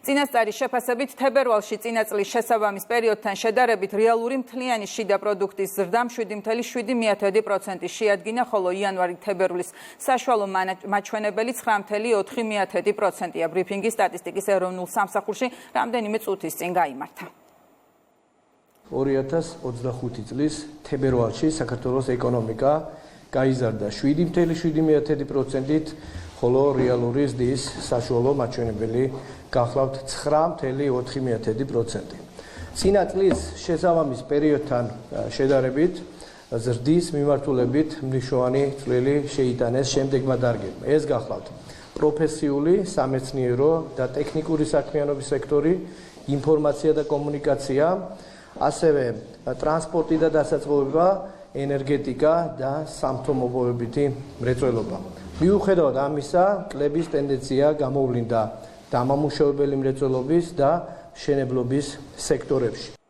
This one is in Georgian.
წინასწარის შეფასებით თებერვალში წინა წლის შესაბამის პერიოდთან შედარებით რეალური მთლიანი შიდა პროდუქტის ზრდამ 7.7% შეადგინა, ხოლო იანვარი-თებერვლის საშუალო მაჩვენებელი 9.4%-ია. ბრიფინგი სტატისტიკის ეროვნულ სამსახურში რამდენიმე წუთის წინ გაიმართა. 2025 წლის თებერვალში საქართველოს ეკონომიკა გაიზარდა 7.7%-ით, ხოლო რეალური ზრდის საშუალო მაჩვენებელი გახლავთ 9.4%. წინა წლის შესაბამის პერიოდთან შედარებით ზრდის მიმართულებით მნიშვნელოვანი წვლილი შეიტანეს შემდეგმა დარგებმა. ეს გახლავთ პროფესიული, სამეცნიერო და ტექნიკური საქმიანობის სექტორი, ინფორმაცია და კომუნიკაცია, ასევე ტრანსპორტი და დასაწყობება, ენერგეტიკა და სამთო-მოპოვებითი მრეწველობა. მიუხედავად ამისა, კლების ტენდენცია გამოვლინდა დამამუშავებელი მრეწველობის და მშენებლობის სექტორებში.